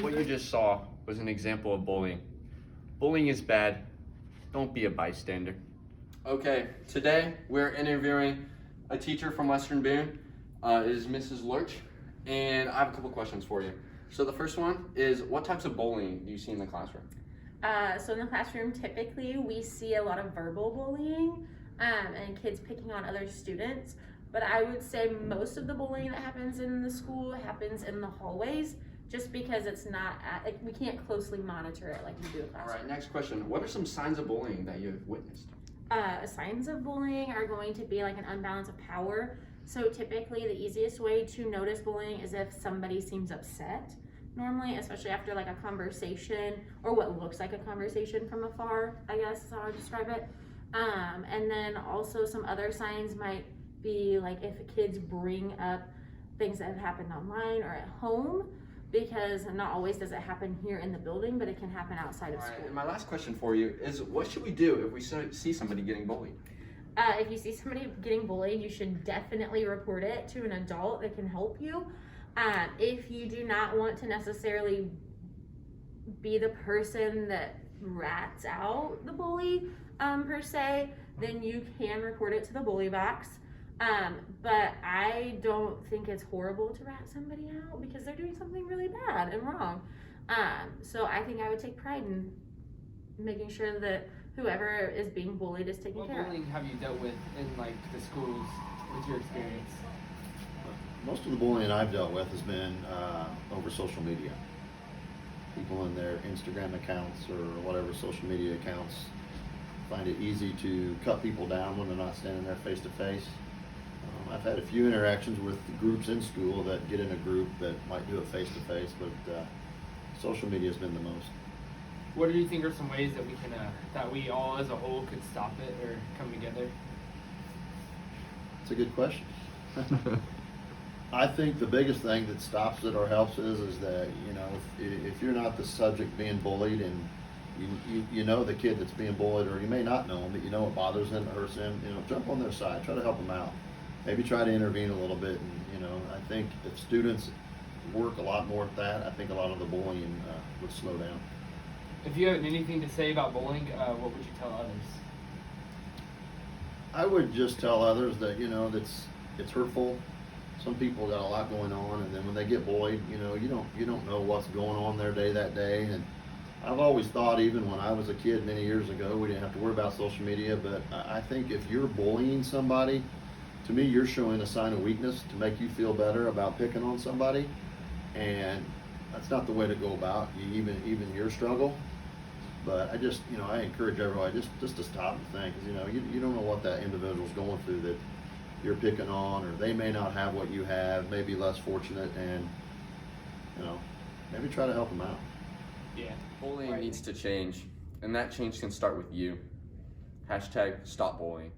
what you just saw was an example of bullying. Bullying is bad. Don't be a bystander. Okay, today we're interviewing a teacher from Western Boone. It is Mrs. Lurch, and I have a couple questions for you. So the first one is, what types of bullying do you see in the classroom? So in the classroom, typically we see a lot of verbal bullying and kids picking on other students. But I would say most of the bullying that happens in the school happens in the hallways, just because it's not like we can't closely monitor it like we do in classroom. All right, next question. What are some signs of bullying that you've witnessed? Signs of bullying are going to be like an unbalance of power. So typically the easiest way to notice bullying is if somebody seems upset, normally, especially after like a conversation or what looks like a conversation from afar, I guess is how I describe it. And then also some other signs might be like if kids bring up things that have happened online or at home, because not always does it happen here in the building, but it can happen outside of All right, school. and my last question for you is, what should we do if we see somebody getting bullied? If you see somebody getting bullied, you should definitely report it to an adult that can help you. If you do not want to necessarily be the person that rats out the bully per se, then you can report it to the bully box. But I don't think it's horrible to rat somebody out because they're doing something really bad and wrong. So I think I would take pride in making sure that whoever is being bullied is taken care What of. bullying have you dealt with in like the schools with your experience? Most of the bullying I've dealt with has been over social media. People in their Instagram accounts or whatever social media accounts find it easy to cut people down when they're not standing there face to face. I've had a few interactions with the groups in school that get in a group that might do it face to face, but social media has been the most. What do you think are some ways that we can, that we all as a whole could stop it or come together? It's a good question. I think the biggest thing that stops it or helps is that, you know, if you're not the subject being bullied and you know the kid that's being bullied, or you may not know him, but you know it bothers him, it hurts him, you know, jump on their side, try to help them out. Maybe try to intervene a little bit, and you know, I think if students work a lot more at that, I think a lot of the bullying would slow down. If you have anything to say about bullying, what would you tell others? I would just tell others that, you know, it's hurtful. Some people got a lot going on, and then when they get bullied, you know, you don't know what's going on their day that day. And I've always thought, even when I was a kid many years ago, we didn't have to worry about social media. But I think if you're bullying somebody, to me, you're showing a sign of weakness to make you feel better about picking on somebody, and that's not the way to go about even your struggle. But I just, you know, I encourage everybody just to stop and think, 'cause, you know, you don't know what that individual's going through that you're picking on, or they may not have what you have, maybe less fortunate, and you know, maybe try to help them out. Yeah. Bullying needs to change, and that change can start with you. #StopBullying.